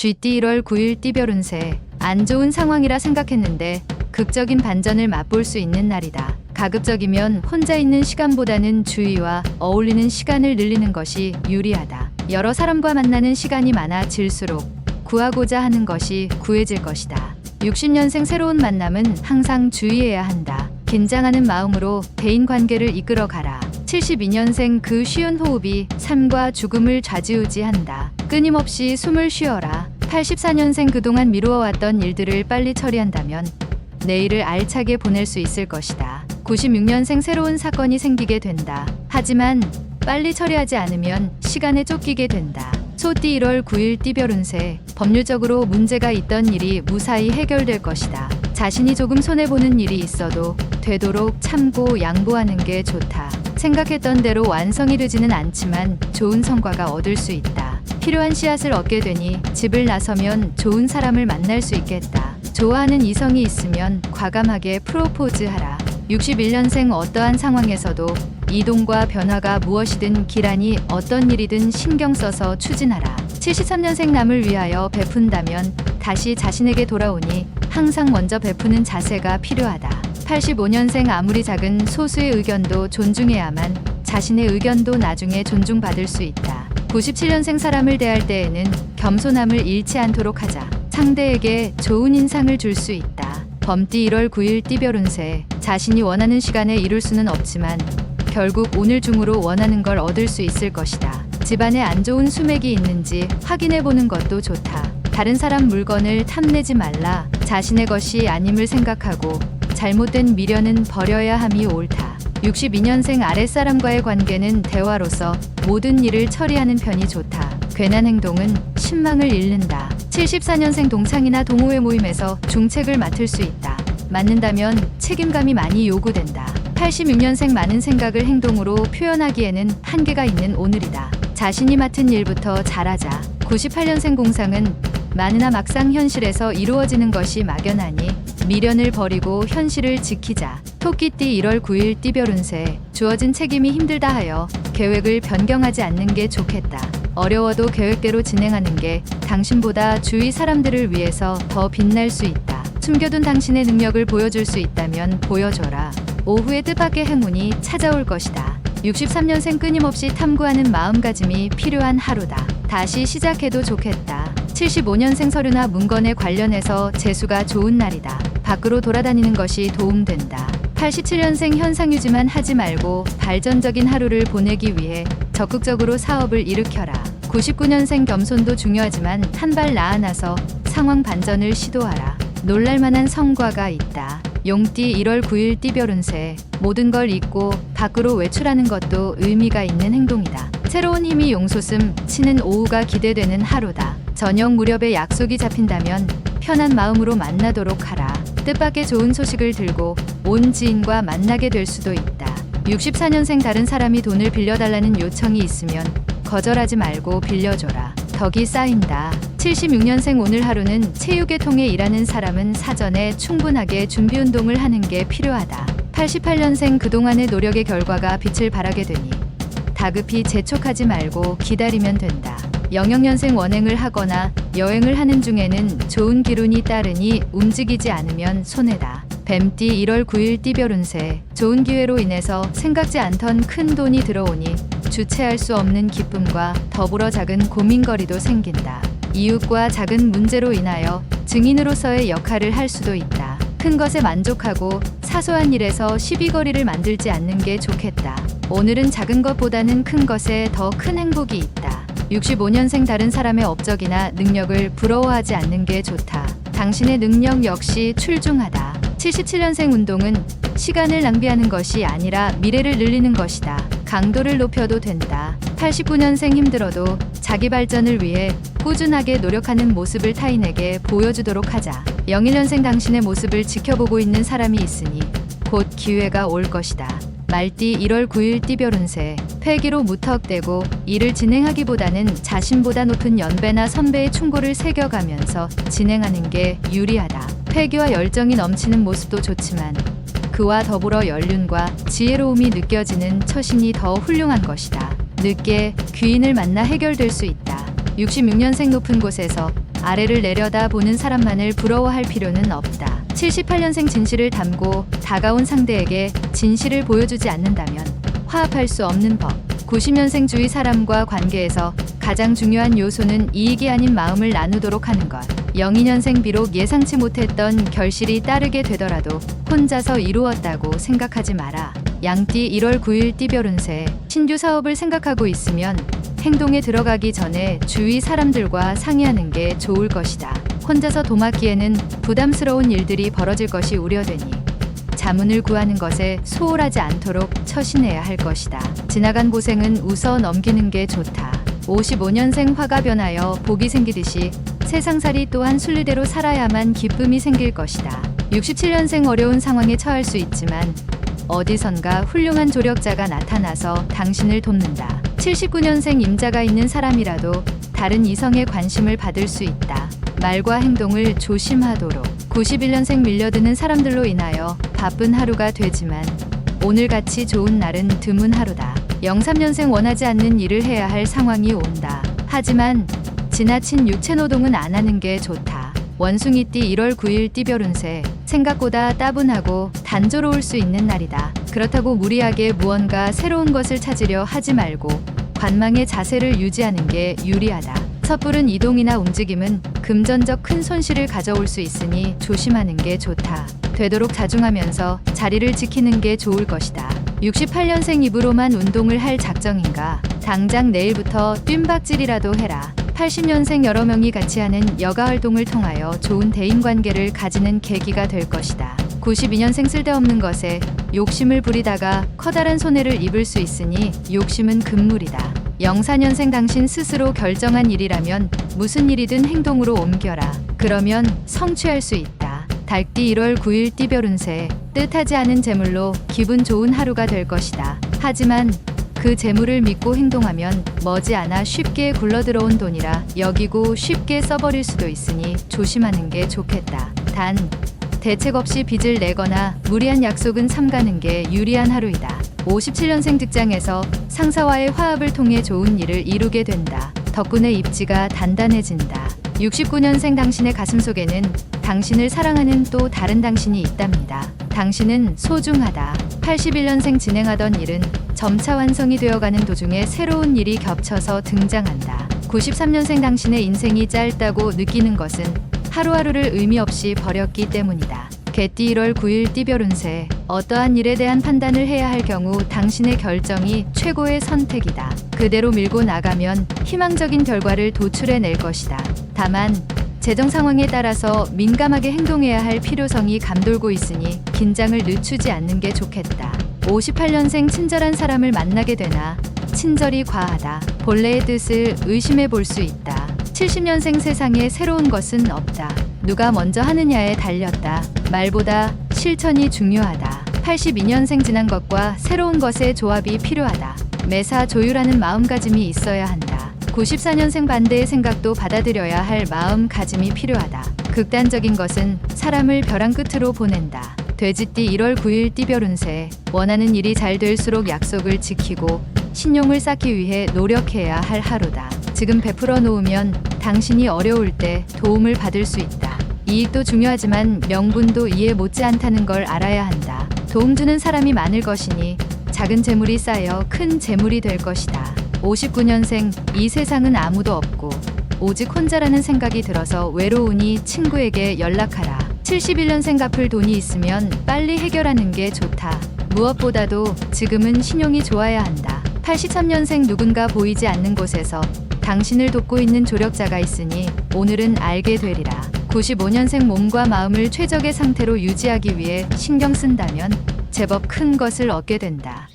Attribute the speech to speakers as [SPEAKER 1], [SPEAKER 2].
[SPEAKER 1] 쥐띠 1월 9일 띠별 운세. 안 좋은 상황이라 생각했는데 극적인 반전을 맛볼 수 있는 날이다. 가급적이면 혼자 있는 시간보다는 주위와 어울리는 시간을 늘리는 것이 유리하다. 여러 사람과 만나는 시간이 많아질수록 구하고자 하는 것이 구해질 것이다. 60년생 새로운 만남은 항상 주의해야 한다. 긴장하는 마음으로 대인 관계를 이끌어가라. 72년생 그 쉬운 호흡이 삶과 죽음을 좌지우지한다. 끊임없이 숨을 쉬어라. 84년생 그동안 미루어왔던 일들을 빨리 처리한다면 내일을 알차게 보낼 수 있을 것이다. 96년생 새로운 사건이 생기게 된다. 하지만 빨리 처리하지 않으면 시간에 쫓기게 된다. 소띠 1월 9일 띠별 운세. 법률적으로 문제가 있던 일이 무사히 해결될 것이다. 자신이 조금 손해보는 일이 있어도 되도록 참고 양보하는 게 좋다. 생각했던 대로 완성이 되지는 않지만 좋은 성과가 얻을 수 있다. 필요한 씨앗을 얻게 되니 집을 나서면 좋은 사람을 만날 수 있겠다. 좋아하는 이성이 있으면 과감하게 프로포즈하라. 61년생 어떠한 상황에서도 이동과 변화가 무엇이든 기란이 어떤 일이든 신경 써서 추진하라. 73년생 남을 위하여 베푼다면 다시 자신에게 돌아오니 항상 먼저 베푸는 자세가 필요하다. 85년생 아무리 작은 소수의 의견도 존중해야만 자신의 의견도 나중에 존중받을 수 있다. 97년생 사람을 대할 때에는 겸손함을 잃지 않도록 하자. 상대에게 좋은 인상을 줄 수 있다. 범띠 1월 9일 띠별 운세. 자신이 원하는 시간에 이룰 수는 없지만 결국 오늘 중으로 원하는 걸 얻을 수 있을 것이다. 집안에 안 좋은 수맥이 있는지 확인해 보는 것도 좋다. 다른 사람 물건을 탐내지 말라. 자신의 것이 아님을 생각하고 잘못된 미련은 버려야 함이 옳다. 62년생 아랫사람과의 관계는 대화로서 모든 일을 처리하는 편이 좋다. 괜한 행동은 신망을 잃는다. 74년생 동창이나 동호회 모임에서 중책을 맡을 수 있다. 맡는다면 책임감이 많이 요구된다. 86년생 많은 생각을 행동으로 표현하기에는 한계가 있는 오늘이다. 자신이 맡은 일부터 잘하자. 98년생 공상은 많으나 막상 현실에서 이루어지는 것이 막연하니 미련을 버리고 현실을 지키자. 토끼띠 1월 9일 띠별 운세. 주어진 책임이 힘들다 하여 계획을 변경하지 않는 게 좋겠다. 어려워도 계획대로 진행하는 게 당신보다 주위 사람들을 위해서 더 빛날 수 있다. 숨겨둔 당신의 능력을 보여줄 수 있다면 보여줘라. 오후에 뜻밖의 행운이 찾아올 것이다. 63년생 끊임없이 탐구하는 마음가짐이 필요한 하루다. 다시 시작해도 좋겠다. 75년생 서류나 문건에 관련해서 재수가 좋은 날이다. 밖으로 돌아다니는 것이 도움된다. 87년생 현상 유지만 하지 말고 발전적인 하루를 보내기 위해 적극적으로 사업을 일으켜라. 99년생 겸손도 중요하지만 한 발 나아나서 상황 반전을 시도하라. 놀랄만한 성과가 있다. 용띠 1월 9일 띠별 운세. 모든 걸 잊고 밖으로 외출하는 것도 의미가 있는 행동이다. 새로운 힘이 용솟음 치는 오후가 기대되는 하루다. 저녁 무렵에 약속이 잡힌다면 편한 마음으로 만나도록 하라. 뜻밖의 좋은 소식을 들고 온 지인과 만나게 될 수도 있다. 64년생 다른 사람이 돈을 빌려달라는 요청이 있으면 거절하지 말고 빌려줘라. 덕이 쌓인다. 76년생 오늘 하루는 체육계 통해 일하는 사람은 사전에 충분하게 준비 운동을 하는 게 필요하다. 88년생 그동안의 노력의 결과가 빛을 발하게 되니 다급히 재촉하지 말고 기다리면 된다. 00년생 원행을 하거나 여행을 하는 중에는 좋은 기운이 따르니 움직이지 않으면 손해다. 뱀띠 1월 9일 띠별 운세. 좋은 기회로 인해서 생각지 않던 큰 돈이 들어오니 주체할 수 없는 기쁨과 더불어 작은 고민거리도 생긴다. 이웃과 작은 문제로 인하여 증인으로서의 역할을 할 수도 있다. 큰 것에 만족하고 사소한 일에서 시비거리를 만들지 않는 게 좋겠다. 오늘은 작은 것보다는 큰 것에 더 큰 행복이 있다. 65년생 다른 사람의 업적이나 능력을 부러워하지 않는 게 좋다. 당신의 능력 역시 출중하다. 77년생 운동은 시간을 낭비하는 것이 아니라 미래를 늘리는 것이다. 강도를 높여도 된다. 89년생 힘들어도 자기 발전을 위해 꾸준하게 노력하는 모습을 타인에게 보여주도록 하자. 01년생 당신의 모습을 지켜보고 있는 사람이 있으니 곧 기회가 올 것이다. 말띠 1월 9일 띠별 운세. 패기로 무턱대고 일을 진행하기보다는 자신보다 높은 연배나 선배의 충고를 새겨가면서 진행하는 게 유리하다. 패기와 열정이 넘치는 모습도 좋지만 그와 더불어 연륜과 지혜로움이 느껴지는 처신이 더 훌륭한 것이다. 늦게 귀인을 만나 해결될 수 있다. 66년생 높은 곳에서 아래를 내려다 보는 사람만을 부러워할 필요는 없다. 78년생 진실을 담고 다가온 상대에게 진실을 보여주지 않는다면 화합할 수 없는 법. 90년생 주위 사람과 관계에서 가장 중요한 요소는 이익이 아닌 마음을 나누도록 하는 것. 02년생 비록 예상치 못했던 결실이 따르게 되더라도 혼자서 이루었다고 생각하지 마라. 양띠 1월 9일 띠별운세. 신규 사업을 생각하고 있으면 행동에 들어가기 전에 주위 사람들과 상의하는 게 좋을 것이다. 혼자서 도맡기에는 부담스러운 일들이 벌어질 것이 우려되니 자문을 구하는 것에 소홀하지 않도록 처신해야 할 것이다. 지나간 고생은 웃어 넘기는 게 좋다. 55년생 화가 변하여 복이 생기듯이 세상살이 또한 순리대로 살아야만 기쁨이 생길 것이다. 67년생 어려운 상황에 처할 수 있지만 어디선가 훌륭한 조력자가 나타나서 당신을 돕는다. 79년생 임자가 있는 사람이라도 다른 이성의 관심을 받을 수 있다. 말과 행동을 조심하도록. 91년생 밀려드는 사람들로 인하여 바쁜 하루가 되지만 오늘같이 좋은 날은 드문 하루다. 03년생 원하지 않는 일을 해야 할 상황이 온다. 하지만 지나친 육체노동은 안 하는 게 좋다. 원숭이띠 1월 9일 띠별운세. 생각보다 따분하고 단조로울 수 있는 날이다. 그렇다고 무리하게 무언가 새로운 것을 찾으려 하지 말고 관망의 자세를 유지하는 게 유리하다. 섣부른 이동이나 움직임은 금전적 큰 손실을 가져올 수 있으니 조심하는 게 좋다. 되도록 자중하면서 자리를 지키는 게 좋을 것이다. 68년생 입으로만 운동을 할 작정인가? 당장 내일부터 뜀박질이라도 해라. 80년생 여러 명이 같이 하는 여가 활동을 통하여 좋은 대인관계를 가지는 계기가 될 것이다. 92년생 쓸데없는 것에 욕심을 부리다가 커다란 손해를 입을 수 있으니 욕심은 금물이다. 04년생 당신 스스로 결정한 일이라면 무슨 일이든 행동으로 옮겨라. 그러면 성취할 수 있다. 달띠 1월 9일 띠별운세. 뜻하지 않은 재물로 기분 좋은 하루가 될 것이다. 하지만 그 재물을 믿고 행동하면 머지않아 쉽게 굴러들어온 돈이라 여기고 쉽게 써버릴 수도 있으니 조심하는 게 좋겠다. 단, 대책 없이 빚을 내거나 무리한 약속은 삼가는 게 유리한 하루이다. 57년생 직장에서 상사와의 화합을 통해 좋은 일을 이루게 된다. 덕분에 입지가 단단해진다. 69년생 당신의 가슴 속에는 당신을 사랑하는 또 다른 당신이 있답니다. 당신은 소중하다. 81년생 진행하던 일은 점차 완성이 되어가는 도중에 새로운 일이 겹쳐서 등장한다. 93년생 당신의 인생이 짧다고 느끼는 것은 하루하루를 의미 없이 버렸기 때문이다. 개띠 1월 9일 띠별운세. 어떠한 일에 대한 판단을 해야 할 경우 당신의 결정이 최고의 선택이다. 그대로 밀고 나가면 희망적인 결과를 도출해낼 것이다. 다만 재정 상황에 따라서 민감하게 행동해야 할 필요성이 감돌고 있으니 긴장을 늦추지 않는 게 좋겠다. 58년생 친절한 사람을 만나게 되나 친절이 과하다. 본래의 뜻을 의심해 볼 수 있다. 70년생 세상에 새로운 것은 없다. 누가 먼저 하느냐에 달렸다. 말보다 실천이 중요하다. 82년생 지난 것과 새로운 것의 조합이 필요하다. 매사 조율하는 마음가짐이 있어야 한다. 94년생 반대의 생각도 받아들여야 할 마음가짐이 필요하다. 극단적인 것은 사람을 벼랑 끝으로 보낸다. 돼지띠 1월 9일 띠별운세. 원하는 일이 잘 될수록 약속을 지키고 신용을 쌓기 위해 노력해야 할 하루다. 지금 베풀어 놓으면 당신이 어려울 때 도움을 받을 수 있다. 이익도 중요하지만 명분도 이해 못지않다는 걸 알아야 한다. 도움 주는 사람이 많을 것이니 작은 재물이 쌓여 큰 재물이 될 것이다. 59년생 이 세상은 아무도 없고 오직 혼자라는 생각이 들어서 외로우니 친구에게 연락하라. 71년생 갚을 돈이 있으면 빨리 해결하는 게 좋다. 무엇보다도 지금은 신용이 좋아야 한다. 83년생 누군가 보이지 않는 곳에서 당신을 돕고 있는 조력자가 있으니 오늘은 알게 되리라. 95년생 몸과 마음을 최적의 상태로 유지하기 위해 신경 쓴다면 제법 큰 것을 얻게 된다.